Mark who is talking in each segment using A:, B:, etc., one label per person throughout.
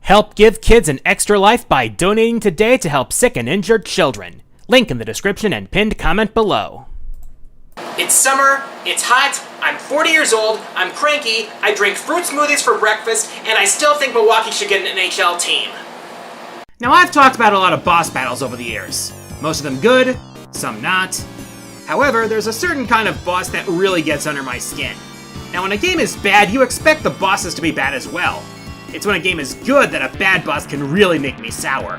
A: Help give kids an extra life by donating today to help sick and injured children. Link in the description and pinned comment below.
B: It's summer, it's hot, I'm 40 years old, I'm cranky, I drink fruit smoothies for breakfast, and I still think Milwaukee should get an NHL team.
A: Now I've talked about a lot of boss battles over the years. Most of them good, some not. However, there's a certain kind of boss that really gets under my skin. Now when a game is bad, you expect the bosses to be bad as well. It's when a game is good that a bad boss can really make me sour.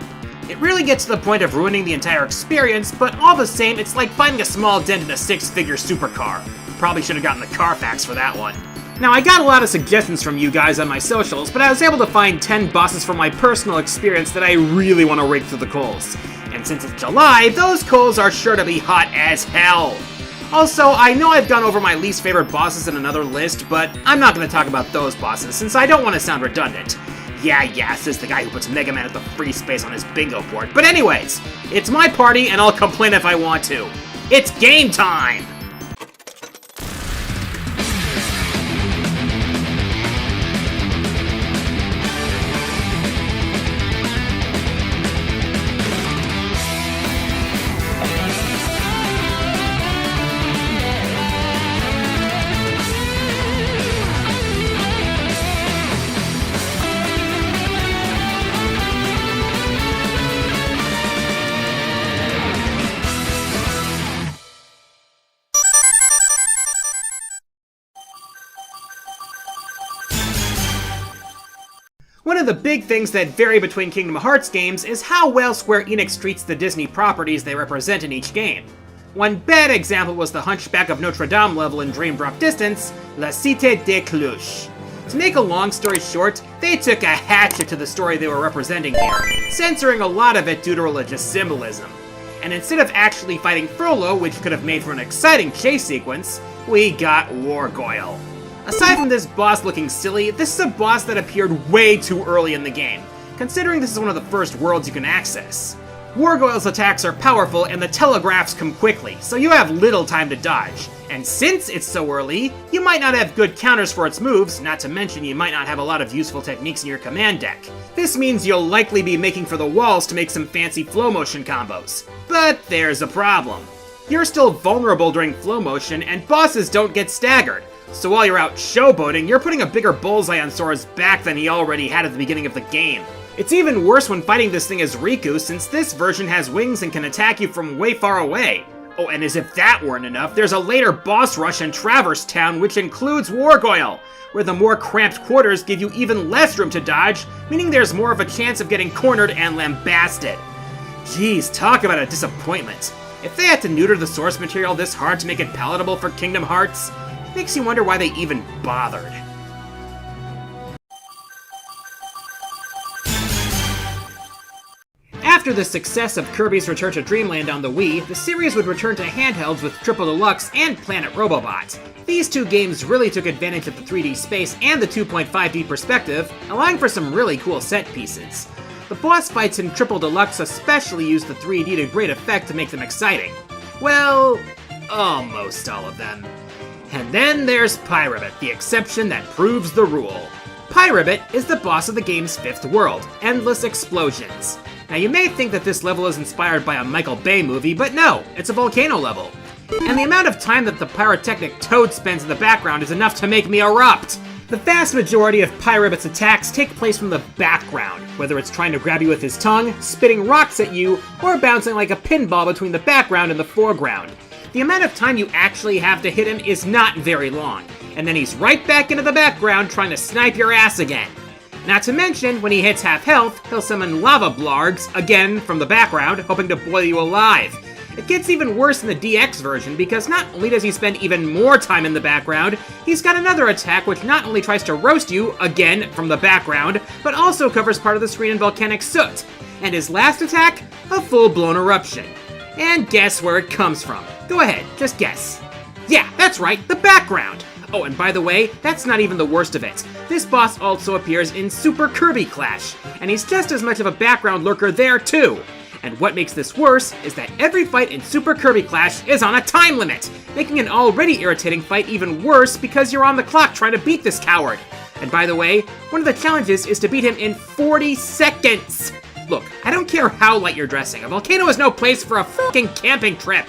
A: It really gets to the point of ruining the entire experience, but all the same, it's like finding a small dent in a six-figure supercar. Probably should have gotten the Carfax for that one. Now, I got a lot of suggestions from you guys on my socials, but I was able to find 10 bosses from my personal experience that I really want to rake through the coals. And since it's July, those coals are sure to be hot as hell. Also, I know I've gone over my least favorite bosses in another list, but I'm not going to talk about those bosses since I don't want to sound redundant. Yeah, says the guy who puts Mega Man at the free space on his bingo board. But anyways, it's my party and I'll complain if I want to. It's game time! One of the big things that vary between Kingdom Hearts games is how well Square Enix treats the Disney properties they represent in each game. One bad example was the Hunchback of Notre Dame level in Dream Drop Distance, La Cité des Cloches. To make a long story short, they took a hatchet to the story they were representing here, censoring a lot of it due to religious symbolism. And instead of actually fighting Frollo, which could have made for an exciting chase sequence, we got Wargoyle. Aside from this boss looking silly, this is a boss that appeared way too early in the game, considering this is one of the first worlds you can access. Wargoyle's attacks are powerful and the telegraphs come quickly, so you have little time to dodge. And since it's so early, you might not have good counters for its moves, not to mention you might not have a lot of useful techniques in your command deck. This means you'll likely be making for the walls to make some fancy flow motion combos. But there's a problem. You're still vulnerable during flow motion and bosses don't get staggered. So while you're out showboating, you're putting a bigger bullseye on Sora's back than he already had at the beginning of the game. It's even worse when fighting this thing as Riku, since this version has wings and can attack you from way far away. Oh, and as if that weren't enough, there's a later boss rush in Traverse Town which includes Wargoyle, where the more cramped quarters give you even less room to dodge, meaning there's more of a chance of getting cornered and lambasted. Jeez, talk about a disappointment. If they had to neuter the source material this hard to make it palatable for Kingdom Hearts, makes you wonder why they even bothered. After the success of Kirby's Return to Dreamland on the Wii, the series would return to handhelds with Triple Deluxe and Planet Robobot. These two games really took advantage of the 3D space and the 2.5D perspective, allowing for some really cool set pieces. The boss fights in Triple Deluxe especially used the 3D to great effect to make them exciting. Well, almost all of them. And then there's Pyribbit, the exception that proves the rule. Pyribbit is the boss of the game's fifth world, Endless Explosions. Now you may think that this level is inspired by a Michael Bay movie, but no, it's a volcano level. And the amount of time that the pyrotechnic toad spends in the background is enough to make me erupt. The vast majority of Pyribbit's attacks take place from the background, whether it's trying to grab you with his tongue, spitting rocks at you, or bouncing like a pinball between the background and the foreground. The amount of time you actually have to hit him is not very long, and then he's right back into the background trying to snipe your ass again. Not to mention, when he hits half health, he'll summon lava blargs, again from the background, hoping to boil you alive. It gets even worse in the DX version, because not only does he spend even more time in the background, he's got another attack which not only tries to roast you, again from the background, but also covers part of the screen in volcanic soot. And his last attack? A full-blown eruption. And guess where it comes from. Go ahead, just guess. Yeah, that's right, the background! Oh, and by the way, that's not even the worst of it. This boss also appears in Super Kirby Clash, and he's just as much of a background lurker there too. And what makes this worse is that every fight in Super Kirby Clash is on a time limit, making an already irritating fight even worse because you're on the clock trying to beat this coward. And by the way, one of the challenges is to beat him in 40 seconds! Look, I don't care how light you're dressing, a volcano is no place for a fucking camping trip!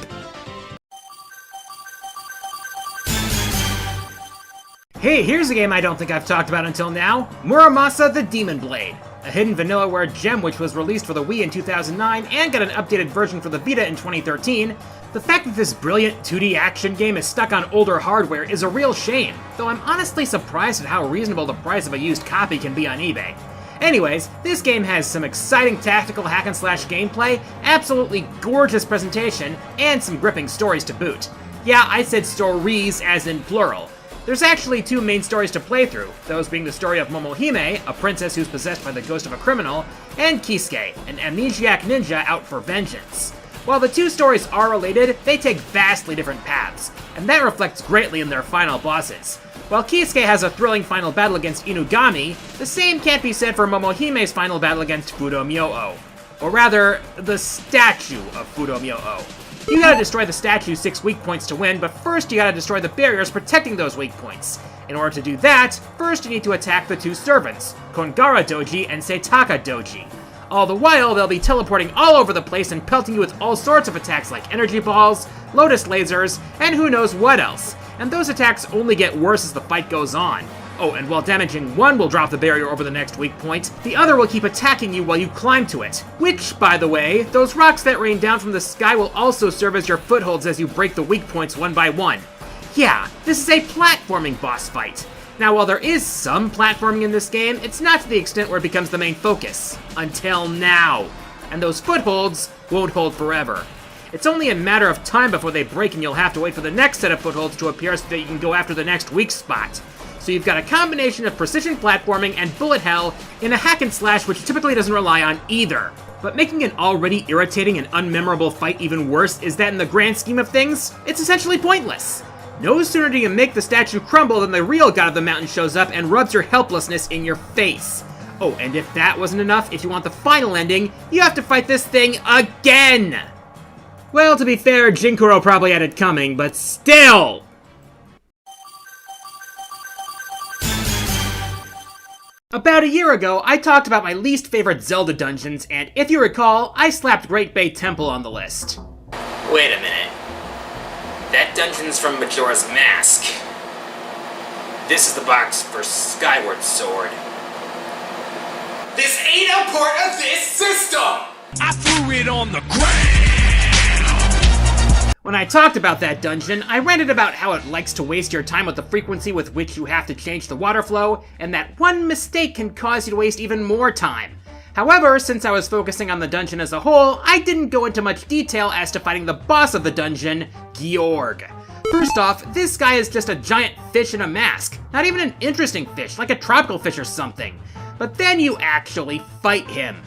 A: Hey, here's a game I don't think I've talked about until now, Muramasa the Demon Blade. A hidden vanillaware gem which was released for the Wii in 2009 and got an updated version for the Vita in 2013. The fact that this brilliant 2D action game is stuck on older hardware is a real shame, though I'm honestly surprised at how reasonable the price of a used copy can be on eBay. Anyways, this game has some exciting tactical hack-and-slash gameplay, absolutely gorgeous presentation, and some gripping stories to boot. Yeah, I said stories as in plural. There's actually two main stories to play through, those being the story of Momohime, a princess who's possessed by the ghost of a criminal, and Kisuke, an amnesiac ninja out for vengeance. While the two stories are related, they take vastly different paths, and that reflects greatly in their final bosses. While Kisuke has a thrilling final battle against Inugami, the same can't be said for Momohime's final battle against Fudomyo-o. Or rather, the statue of Fudomyo-o. You gotta destroy the statue's 6 weak points to win, but first you gotta destroy the barriers protecting those weak points. In order to do that, first you need to attack the two servants, Kongara Doji and Seitaka Doji. All the while, they'll be teleporting all over the place and pelting you with all sorts of attacks like energy balls, lotus lasers, and who knows what else. And those attacks only get worse as the fight goes on. Oh, and while damaging one will drop the barrier over the next weak point, the other will keep attacking you while you climb to it. Which, by the way, those rocks that rain down from the sky will also serve as your footholds as you break the weak points one by one. Yeah, this is a platforming boss fight. Now, while there is some platforming in this game, it's not to the extent where it becomes the main focus. Until now. And those footholds won't hold forever. It's only a matter of time before they break and you'll have to wait for the next set of footholds to appear so that you can go after the next weak spot. So you've got a combination of precision platforming and bullet hell in a hack and slash which typically doesn't rely on either. But making an already irritating and unmemorable fight even worse is that in the grand scheme of things, it's essentially pointless. No sooner do you make the statue crumble than the real god of the mountain shows up and rubs your helplessness in your face. Oh, and if that wasn't enough, if you want the final ending, you have to fight this thing again! Well, to be fair, Jinkuro probably had it coming, but still! About a year ago, I talked about my least favorite Zelda dungeons, and if you recall, I slapped Great Bay Temple on the list.
B: Wait a minute. That dungeon's from Majora's Mask. This is the box for Skyward Sword. This ain't a part of this system!
C: I threw it on the ground!
A: When I talked about that dungeon, I ranted about how it likes to waste your time with the frequency with which you have to change the water flow, and that one mistake can cause you to waste even more time. However, since I was focusing on the dungeon as a whole, I didn't go into much detail as to fighting the boss of the dungeon, Georg. First off, this guy is just a giant fish in a mask. Not even an interesting fish, like a tropical fish or something. But then you actually fight him.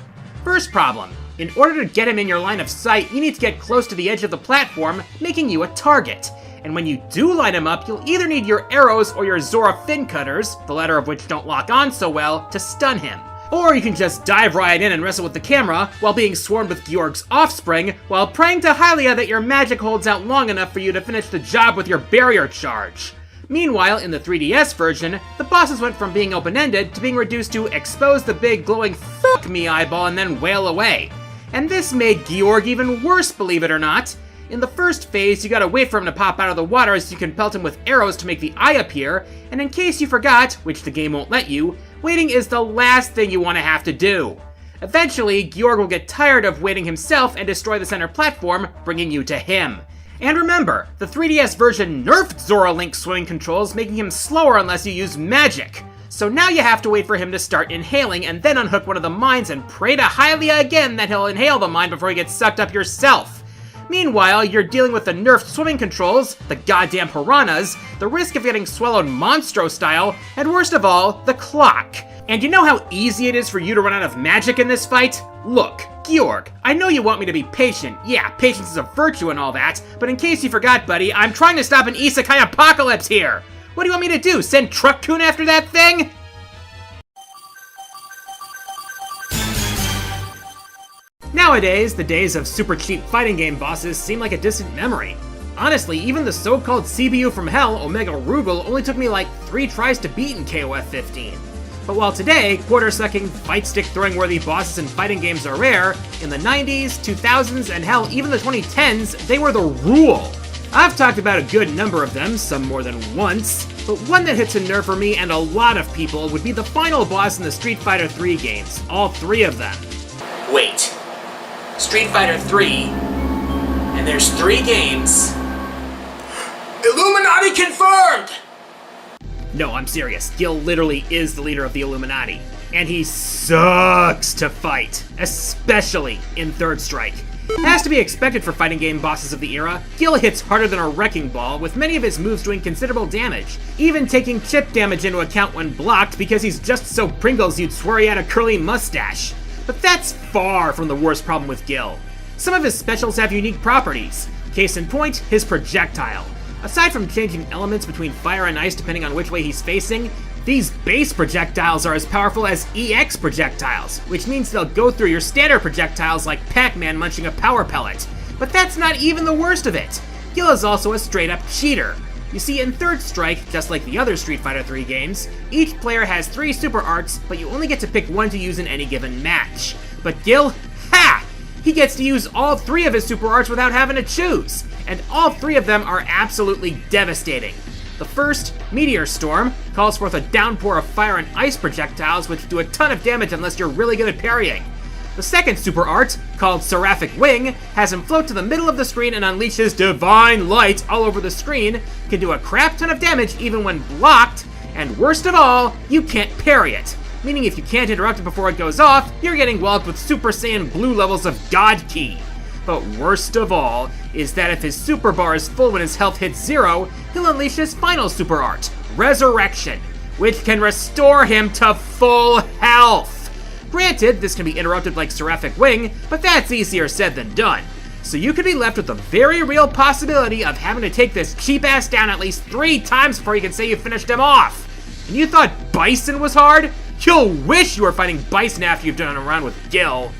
A: First problem. In order to get him in your line of sight, you need to get close to the edge of the platform, making you a target. And when you do line him up, you'll either need your arrows or your Zora fin cutters, the latter of which don't lock on so well, to stun him. Or you can just dive right in and wrestle with the camera, while being swarmed with Georg's offspring, while praying to Hylia that your magic holds out long enough for you to finish the job with your barrier charge. Meanwhile, in the 3DS version, the bosses went from being open-ended to being reduced to expose the big glowing fuck me eyeball and then wail away. And this made Georg even worse, believe it or not. In the first phase, you gotta wait for him to pop out of the water so you can pelt him with arrows to make the eye appear, and in case you forgot, which the game won't let you, waiting is the last thing you want to have to do. Eventually, Georg will get tired of waiting himself and destroy the center platform, bringing you to him. And remember, the 3DS version nerfed Zora Link's swimming controls, making him slower unless you use magic. So now you have to wait for him to start inhaling and then unhook one of the mines and pray to Hylia again that he'll inhale the mine before he gets sucked up yourself. Meanwhile, you're dealing with the nerfed swimming controls, the goddamn piranhas, the risk of getting swallowed Monstro style, and worst of all, the clock. And you know how easy it is for you to run out of magic in this fight? Look, Georg, I know you want me to be patient. Yeah, patience is a virtue and all that, but in case you forgot, buddy, I'm trying to stop an isekai apocalypse here! What do you want me to do, send Truck-kun after that thing? Nowadays, the days of super cheap fighting game bosses seem like a distant memory. Honestly, even the so-called CBU from hell, Omega Rugal, only took me like 3 tries to beat in KOF 15. But while today, quarter-sucking, fight-stick-throwing-worthy bosses in fighting games are rare, in the 90s, 2000s, and hell, even the 2010s, they were the rule. I've talked about a good number of them, some more than once, but one that hits a nerve for me and a lot of people would be the final boss in the Street Fighter 3 games, all 3 of them.
B: Wait. Street Fighter 3? And there's 3 games? Illuminati confirmed!
A: No, I'm serious. Gil literally is the leader of the Illuminati. And he sucks to fight, especially in Third Strike. As to be expected for fighting game bosses of the era, Gil hits harder than a wrecking ball, with many of his moves doing considerable damage, even taking chip damage into account when blocked because he's just so Pringles you'd swear he had a curly mustache. But that's far from the worst problem with Gil. Some of his specials have unique properties. Case in point, his projectile. Aside from changing elements between fire and ice depending on which way he's facing, these base projectiles are as powerful as EX projectiles, which means they'll go through your standard projectiles like Pac-Man munching a power pellet. But that's not even the worst of it. Gil is also a straight-up cheater. You see, in Third Strike, just like the other Street Fighter 3 games, each player has 3 super arts, but you only get to pick one to use in any given match. But Gil, ha! He gets to use all 3 of his super arts without having to choose, and all 3 of them are absolutely devastating. The first, Meteor Storm, calls forth a downpour of fire and ice projectiles which do a ton of damage unless you're really good at parrying. The second super art, called Seraphic Wing, has him float to the middle of the screen and unleashes divine light all over the screen, can do a crap ton of damage even when blocked, and worst of all, you can't parry it. Meaning if you can't interrupt it before it goes off, you're getting walloped with Super Saiyan Blue levels of God Ki. But worst of all is that if his super bar is full when his health hits 0, he'll unleash his final super art, Resurrection, which can restore him to full health. Granted, this can be interrupted like Seraphic Wing, but that's easier said than done. So you could be left with the very real possibility of having to take this cheap ass down at least 3 times before you can say you finished him off. And you thought Bison was hard? You'll wish you were fighting Bison after you've done a round with Gil.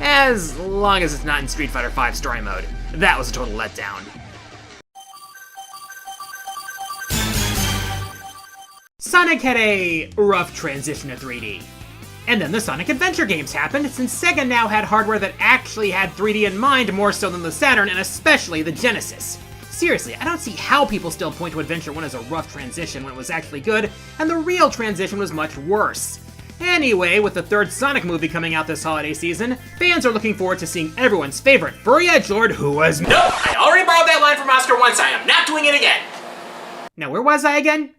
A: As long as it's not in Street Fighter V story mode. That was a total letdown. Sonic had a rough transition to 3D. And then the Sonic Adventure games happened, since Sega now had hardware that actually had 3D in mind more so than the Saturn, and especially the Genesis. Seriously, I don't see how people still point to Adventure 1 as a rough transition when it was actually good, and the real transition was much worse. Anyway, with the 3rd Sonic movie coming out this holiday season, fans are looking forward to seeing everyone's favorite furry edgelord who was—
B: Nope, I already borrowed that line from Oscar once, I am not doing it again!
A: Now where was I again?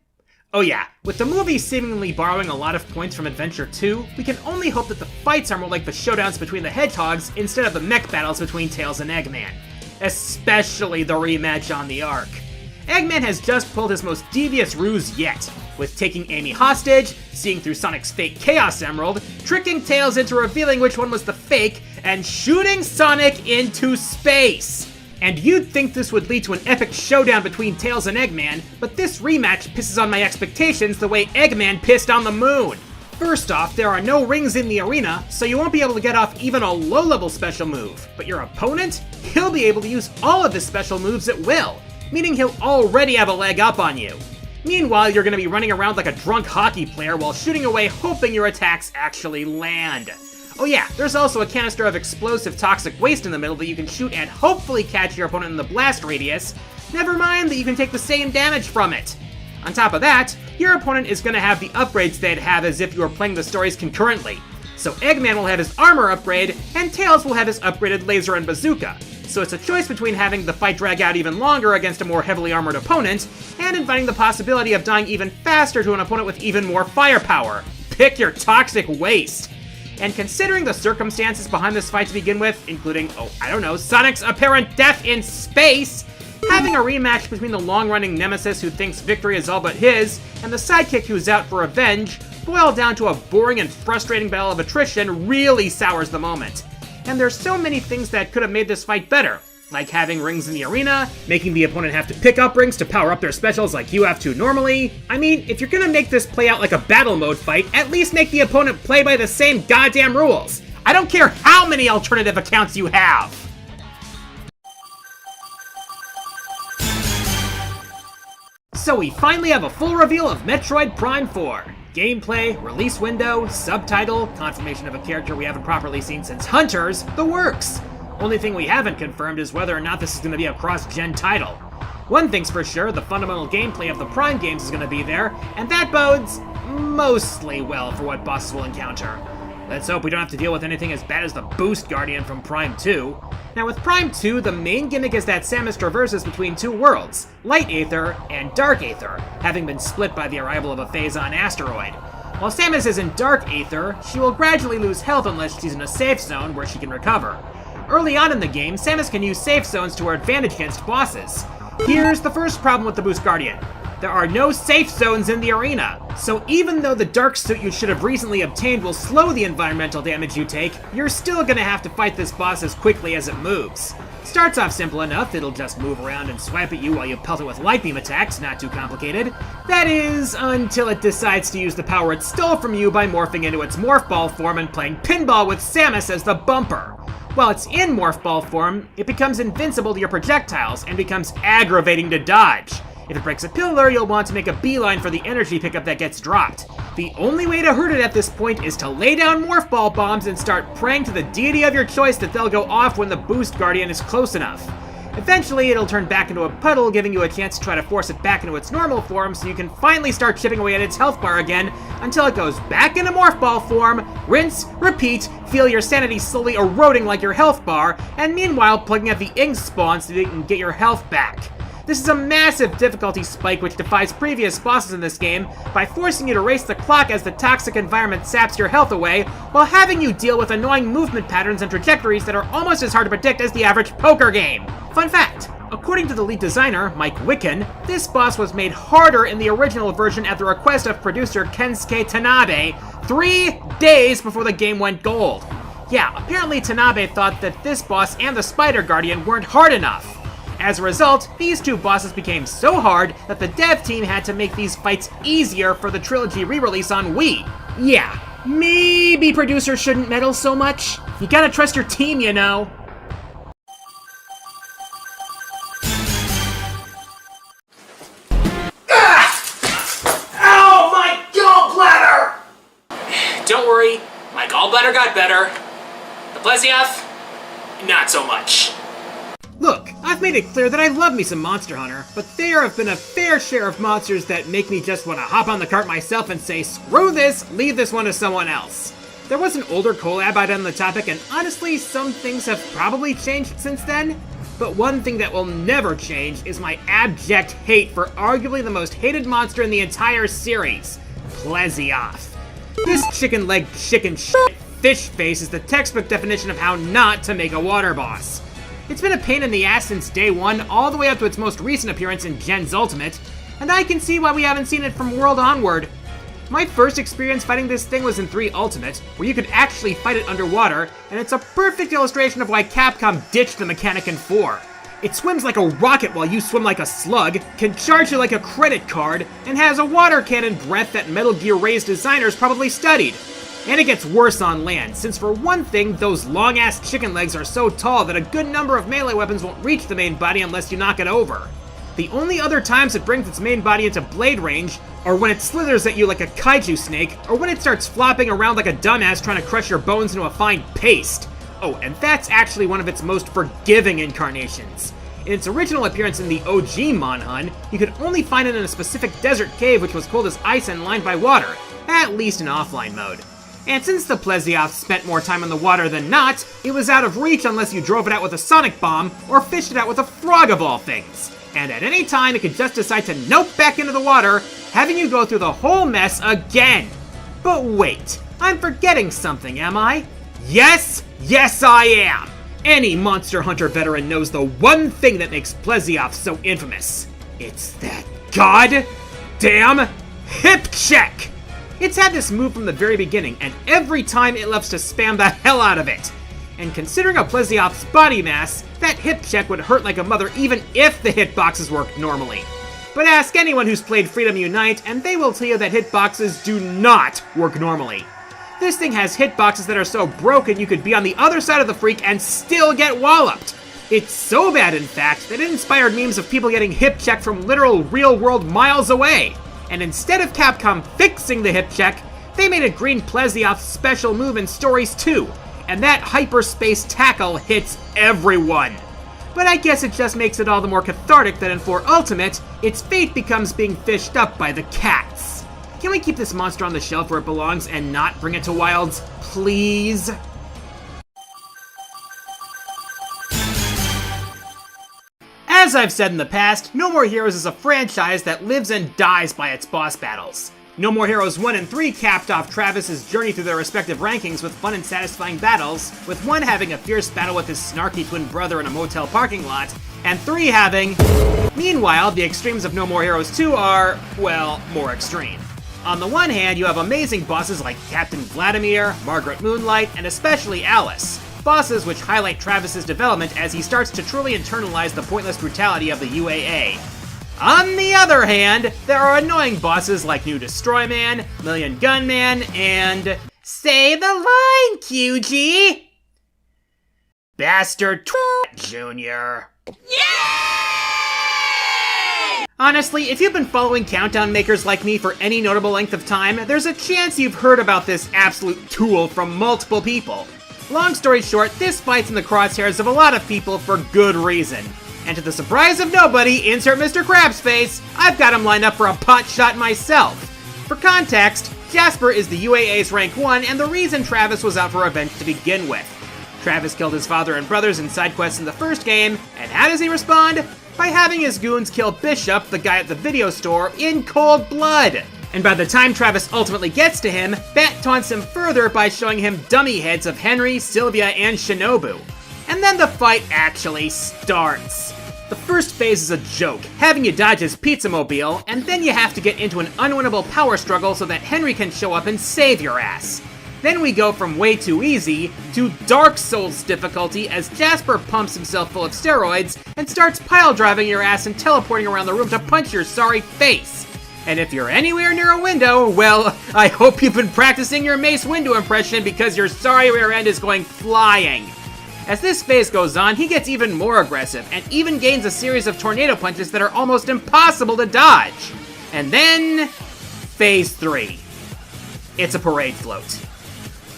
A: Oh yeah, with the movie seemingly borrowing a lot of points from Adventure 2, we can only hope that the fights are more like the showdowns between the hedgehogs instead of the mech battles between Tails and Eggman. Especially the rematch on the Ark. Eggman has just pulled his most devious ruse yet, with taking Amy hostage, seeing through Sonic's fake Chaos Emerald, tricking Tails into revealing which one was the fake, and shooting Sonic into space. And you'd think this would lead to an epic showdown between Tails and Eggman, but this rematch pisses on my expectations the way Eggman pissed on the moon. First off, there are no rings in the arena, so you won't be able to get off even a low-level special move. But your opponent? He'll be able to use all of his special moves at will, meaning he'll already have a leg up on you. Meanwhile, you're gonna be running around like a drunk hockey player while shooting away hoping your attacks actually land. Oh yeah, there's also a canister of explosive toxic waste in the middle that you can shoot and hopefully catch your opponent in the blast radius. Never mind that you can take the same damage from it. On top of that, your opponent is going to have the upgrades they'd have as if you were playing the stories concurrently. So Eggman will have his armor upgrade, and Tails will have his upgraded laser and bazooka. So it's a choice between having the fight drag out even longer against a more heavily armored opponent, and inviting the possibility of dying even faster to an opponent with even more firepower. Pick your toxic waste. And considering the circumstances behind this fight to begin with, including, Sonic's apparent death in space, having a rematch between the long-running nemesis who thinks victory is all but his, and the sidekick who's out for revenge, boil down to a boring and frustrating battle of attrition really sours the moment. And there's so many things that could have made this fight better, like having rings in the arena, making the opponent have to pick up rings to power up their specials like you have to normally. I mean, if you're gonna make this play out like a battle mode fight, at least make the opponent play by the same goddamn rules. I don't care how many alternative accounts you have. So we finally have a full reveal of Metroid Prime 4. Gameplay, release window, subtitle, confirmation of a character we haven't properly seen since Hunters, the works. Only thing we haven't confirmed is whether or not this is going to be a cross-gen title. One thing's for sure, the fundamental gameplay of the Prime games is going to be there, and that bodes mostly well for what bosses will encounter. Let's hope we don't have to deal with anything as bad as the Boost Guardian from Prime 2. Now with Prime 2, the main gimmick is that Samus traverses between two worlds, Light Aether and Dark Aether, having been split by the arrival of a Phazon asteroid. While Samus is in Dark Aether, she will gradually lose health unless she's in a safe zone where she can recover. Early on in the game, Samus can use safe zones to her advantage against bosses. Here's the first problem with the Boost Guardian. There are no safe zones in the arena, so even though the dark suit you should have recently obtained will slow the environmental damage you take, you're still gonna have to fight this boss as quickly as it moves. Starts off simple enough, it'll just move around and swipe at you while you pelt it with light beam attacks, not too complicated. That is, until it decides to use the power it stole from you by morphing into its Morph Ball form and playing pinball with Samus as the bumper. While it's in Morph Ball form, it becomes invincible to your projectiles and becomes aggravating to dodge. If it breaks a pillar, you'll want to make a beeline for the energy pickup that gets dropped. The only way to hurt it at this point is to lay down Morph Ball bombs and start praying to the deity of your choice that they'll go off when the Boost Guardian is close enough. Eventually, it'll turn back into a puddle, giving you a chance to try to force it back into its normal form so you can finally start chipping away at its health bar again until it goes back into Morph Ball form, rinse, repeat, feel your sanity slowly eroding like your health bar, and meanwhile plugging at the ink spawn so that you can get your health back. This is a massive difficulty spike which defies previous bosses in this game by forcing you to race the clock as the toxic environment saps your health away, while having you deal with annoying movement patterns and trajectories that are almost as hard to predict as the average poker game. Fun fact, according to the lead designer, Mike Wicken, this boss was made harder in the original version at the request of producer Kensuke Tanabe 3 days before the game went gold. Yeah, apparently Tanabe thought that this boss and the Spider Guardian weren't hard enough. As a result, these two bosses became so hard that the dev team had to make these fights easier for the trilogy re-release on Wii. Yeah, maybe producers shouldn't meddle so much. You gotta trust your team, you know.
B: Ow, my gallbladder! Don't worry, my gallbladder got better. The Plesioth, not so much.
A: Look, I've made it clear that I love me some Monster Hunter, but there have been a fair share of monsters that make me just want to hop on the cart myself and say, screw this, leave this one to someone else. There was an older collab I did on the topic, and honestly, some things have probably changed since then. But one thing that will never change is my abject hate for arguably the most hated monster in the entire series, Plesioth. This chicken-legged chicken shit fish face is the textbook definition of how not to make a water boss. It's been a pain in the ass since day one, all the way up to its most recent appearance in Gen's Ultimate, and I can see why we haven't seen it from World onward. My first experience fighting this thing was in 3 Ultimate, where you could actually fight it underwater, and it's a perfect illustration of why Capcom ditched the mechanic in 4. It swims like a rocket while you swim like a slug, can charge you like a credit card, and has a water cannon breath that Metal Gear Ray's designers probably studied. And it gets worse on land, since for one thing, those long-ass chicken legs are so tall that a good number of melee weapons won't reach the main body unless you knock it over. The only other times it brings its main body into blade range are when it slithers at you like a kaiju snake, or when it starts flopping around like a dumbass trying to crush your bones into a fine paste. Oh, and that's actually one of its most forgiving incarnations. In its original appearance in the OG Monhun, you could only find it in a specific desert cave which was cold as ice and lined by water, at least in offline mode. And since the Plesioth spent more time in the water than not, it was out of reach unless you drove it out with a sonic bomb or fished it out with a frog of all things. And at any time, it could just decide to nope back into the water, having you go through the whole mess again. But wait, I'm forgetting something, am I? Yes, I am! Any Monster Hunter veteran knows the one thing that makes Plesioth so infamous. It's that goddamn hip check! It's had this move from the very beginning, and every time it loves to spam the hell out of it. And considering a Plesioth's body mass, that hip check would hurt like a mother even if the hitboxes worked normally. But ask anyone who's played Freedom Unite, and they will tell you that hitboxes do not work normally. This thing has hitboxes that are so broken you could be on the other side of the freak and still get walloped. It's so bad, in fact, that it inspired memes of people getting hip-checked from literal real-world miles away. And instead of Capcom fixing the hip-check, they made a Green Plesioth special move in Stories 2, and that hyperspace tackle hits everyone. But I guess it just makes it all the more cathartic that in 4 Ultimate, its fate becomes being fished up by the cats. Can we keep this monster on the shelf where it belongs and not bring it to Wilds, please? As I've said in the past, No More Heroes is a franchise that lives and dies by its boss battles. No More Heroes 1 and 3 capped off Travis's journey through their respective rankings with fun and satisfying battles, with 1 having a fierce battle with his snarky twin brother in a motel parking lot, and 3 having... Meanwhile, the extremes of No More Heroes 2 are, well, more extreme. On the one hand, you have amazing bosses like Captain Vladimir, Margaret Moonlight, and especially Alice. Bosses which highlight Travis's development as he starts to truly internalize the pointless brutality of the UAA. On the other hand, there are annoying bosses like New Destroy Man, Million Gunman, and... Say the line, QG! Bastard Jr. Honestly, if you've been following countdown makers like me for any notable length of time, there's a chance you've heard about this absolute tool from multiple people. Long story short, this fight's in the crosshairs of a lot of people for good reason. And to the surprise of nobody, insert Mr. Krabs face, I've got him lined up for a pot shot myself. For context, Jasper is the UAA's rank 1 and the reason Travis was out for revenge to begin with. Travis killed his father and brothers in side quests in the first game, and how does he respond? By having his goons kill Bishop, the guy at the video store, in cold blood. And by the time Travis ultimately gets to him, Bat taunts him further by showing him dummy heads of Henry, Sylvia, and Shinobu. And then the fight actually starts. The first phase is a joke, having you dodge his pizza mobile, and then you have to get into an unwinnable power struggle so that Henry can show up and save your ass. Then we go from way too easy to Dark Souls difficulty as Jasper pumps himself full of steroids and starts pile driving your ass and teleporting around the room to punch your sorry face. And if you're anywhere near a window, well, I hope you've been practicing your Mace Windu impression because your sorry rear end is going flying. As this phase goes on, he gets even more aggressive and even gains a series of tornado punches that are almost impossible to dodge. And then, phase 3. It's a parade float.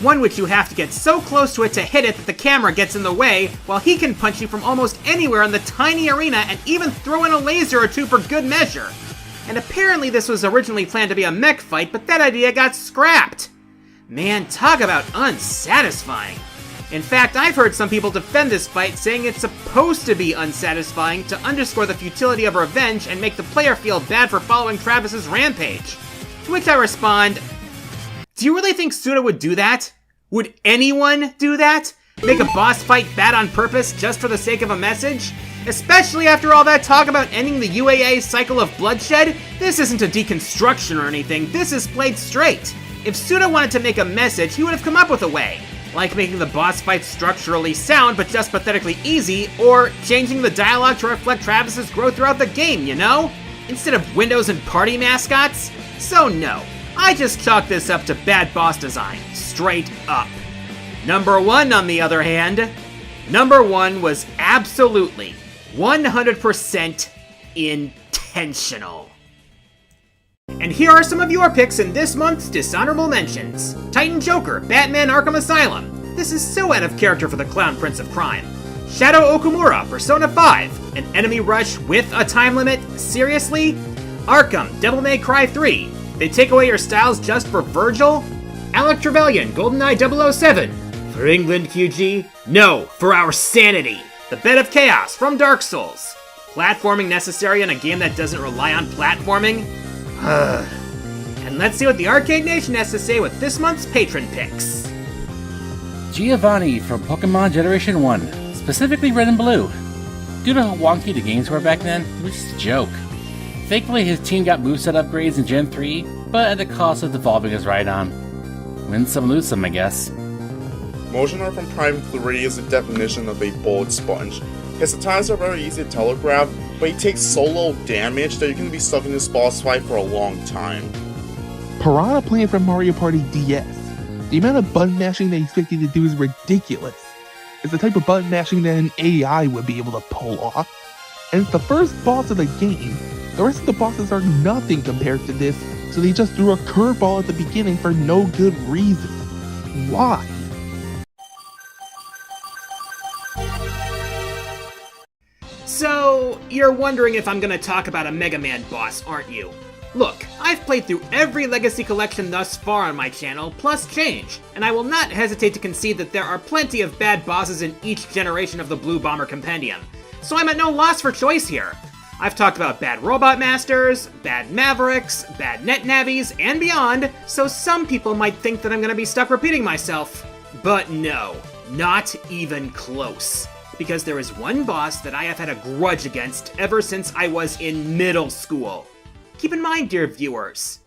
A: One which you have to get so close to it to hit it that the camera gets in the way, while he can punch you from almost anywhere in the tiny arena and even throw in a laser or two for good measure. And apparently this was originally planned to be a mech fight, but that idea got scrapped. Man, talk about unsatisfying. In fact, I've heard some people defend this fight, saying it's supposed to be unsatisfying to underscore the futility of revenge and make the player feel bad for following Travis's rampage. To which I respond, do you really think Suda would do that? Would anyone do that? Make a boss fight bad on purpose just for the sake of a message? Especially after all that talk about ending the UAA cycle of bloodshed? This isn't a deconstruction or anything, this is played straight. If Suda wanted to make a message, he would have come up with a way. Like making the boss fight structurally sound but just pathetically easy, or changing the dialogue to reflect Travis's growth throughout the game, you know? Instead of windows and party mascots? So no, I just chalk this up to bad boss design, straight up. Number 1, on the other hand, number 1 was absolutely 100% intentional. And here are some of your picks in this month's Dishonorable Mentions. Titan Joker, Batman Arkham Asylum. This is so out of character for the Clown Prince of Crime. Shadow Okumura, Persona 5. An enemy rush with a time limit? Seriously? Arkham, Devil May Cry 3. They take away your styles just for Virgil? Alec Trevelyan, GoldenEye 007. For England, QG? No, for our sanity. The Bed of Chaos from Dark Souls. Platforming necessary in a game that doesn't rely on platforming? And let's see what the Arcade Nation has to say with this month's patron picks.
D: Giovanni from Pokemon Generation 1, specifically Red and Blue. Due to how wonky the games were back then, it was just a joke. Thankfully his team got moveset upgrades in Gen 3, but at the cost of devolving his Rhydon. Win some, lose some, I guess.
E: Motion Art from Prime 3 is the definition of a bullet sponge. His attacks are very easy to telegraph, but he takes so little damage that you can be stuck in this boss fight for a long time.
F: Piranha playing from Mario Party DS. The amount of button mashing they expect you to do is ridiculous. is the type of button mashing that an AI would be able to pull off. And it's the first boss of the game. The rest of the bosses are nothing compared to this, so they just threw a curveball at the beginning for no good reason. Why?
A: So, you're wondering if I'm gonna talk about a Mega Man boss, aren't you? Look, I've played through every Legacy collection thus far on my channel, plus change, and I will not hesitate to concede that there are plenty of bad bosses in each generation of the Blue Bomber Compendium, so I'm at no loss for choice here. I've talked about bad Robot Masters, bad Mavericks, bad Net Navis, and beyond, so some people might think that I'm gonna be stuck repeating myself. But no, not even close. Because there is one boss that I have had a grudge against ever since I was in middle school. Keep in mind, dear viewers,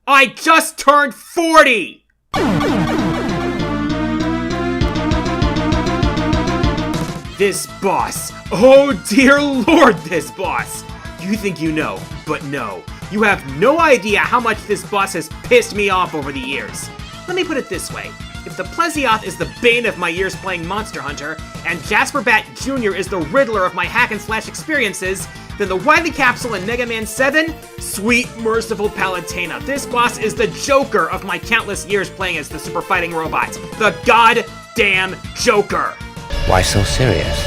A: I just turned 40! This boss. Oh dear lord, this boss. You think you know, but no. You have no idea how much this boss has pissed me off over the years. Let me put it this way. If the Plesioth is the bane of my years playing Monster Hunter, and Jasper Bat Jr. is the Riddler of my hack-and-slash experiences, then the Wily Capsule in Mega Man 7? Sweet merciful Palutena, this boss is the Joker of my countless years playing as the Super Fighting Robot. The goddamn Joker!
G: Why so serious?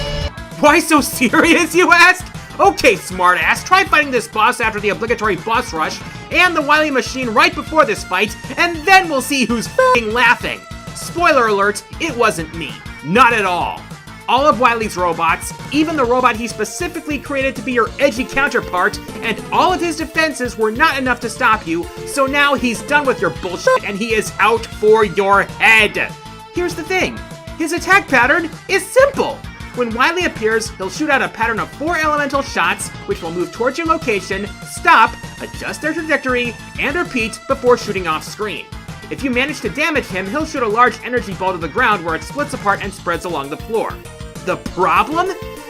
A: Why so serious, you ask? Okay, smartass, try fighting this boss after the obligatory boss rush and the Wily Machine right before this fight, and then we'll see who's f***ing laughing. Spoiler alert, it wasn't me. Not at all. All of Wily's robots, even the robot he specifically created to be your edgy counterpart, and all of his defenses were not enough to stop you, so now he's done with your bullshit and he is out for your head. Here's the thing. His attack pattern is simple. When Wily appears, he'll shoot out a pattern of 4 elemental shots, which will move towards your location, stop, adjust their trajectory, and repeat before shooting off screen. If you manage to damage him, he'll shoot a large energy ball to the ground where it splits apart and spreads along the floor. The problem?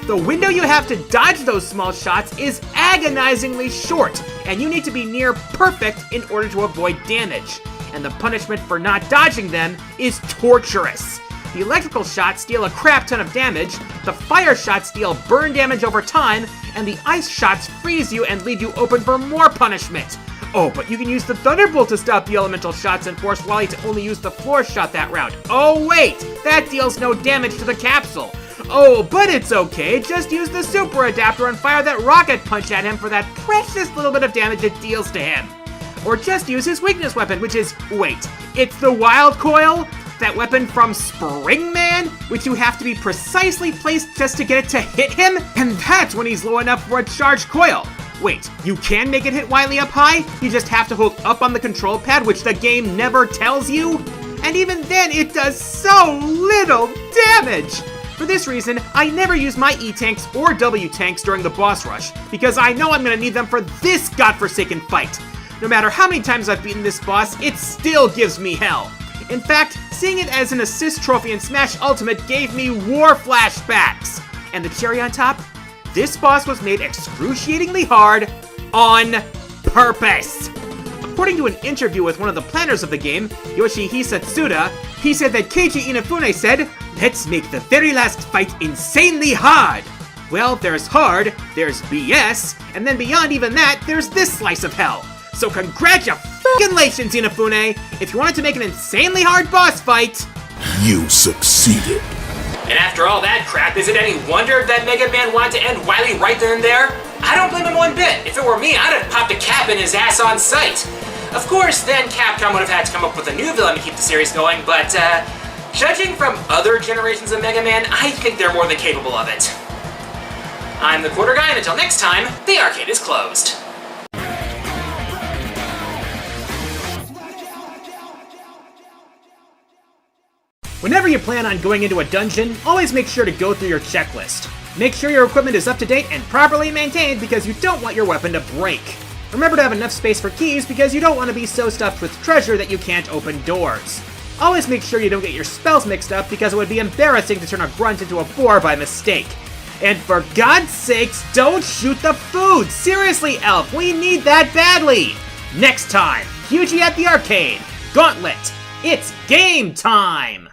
A: The window you have to dodge those small shots is agonizingly short, and you need to be near perfect in order to avoid damage. And the punishment for not dodging them is torturous. The electrical shots deal a crap ton of damage, the fire shots deal burn damage over time, and the ice shots freeze you and leave you open for more punishment. Oh, but you can use the Thunderbolt to stop the elemental shots and force Wily to only use the floor shot that round. Oh wait, that deals no damage to the capsule. Oh, but it's okay, just use the super adapter and fire that rocket punch at him for that precious little bit of damage it deals to him. Or just use his weakness weapon, which is, wait, it's the Wild Coil? That weapon from Springman, which you have to be precisely placed just to get it to hit him? And that's when he's low enough for a charged coil. Wait, you can make it hit Wily up high? You just have to hold up on the control pad, which the game never tells you? And even then, it does so little damage! For this reason, I never use my E-Tanks or W-Tanks during the boss rush, because I know I'm gonna need them for this godforsaken fight. No matter how many times I've beaten this boss, it still gives me hell. In fact, seeing it as an assist trophy in Smash Ultimate gave me war flashbacks. And the cherry on top? This boss was made excruciatingly hard on purpose. According to an interview with one of the planners of the game, Yoshihisa Tsuda, he said that Keiji Inafune said, "Let's make the very last fight insanely hard." Well, there's hard, there's BS, and then beyond even that, there's this slice of hell. So congratulations, Inafune! If you wanted to make an insanely hard boss fight,
C: You succeeded.
B: And after all that crap, is it any wonder that Mega Man wanted to end Wily right then and there? I don't blame him one bit. If it were me, I'd have popped a cap in his ass on sight. Of course, then Capcom would have had to come up with a new villain to keep the series going, but judging from other generations of Mega Man, I think they're more than capable of it. I'm the Quarter Guy, and until next time, the arcade is closed.
A: Whenever you plan on going into a dungeon, always make sure to go through your checklist. Make sure your equipment is up to date and properly maintained because you don't want your weapon to break. Remember to have enough space for keys because you don't want to be so stuffed with treasure that you can't open doors. Always make sure you don't get your spells mixed up because it would be embarrassing to turn a grunt into a boar by mistake. And for God's sakes, don't shoot the food! Seriously, Elf, we need that badly! Next time, Hugie at the Arcade, Gauntlet, it's game time!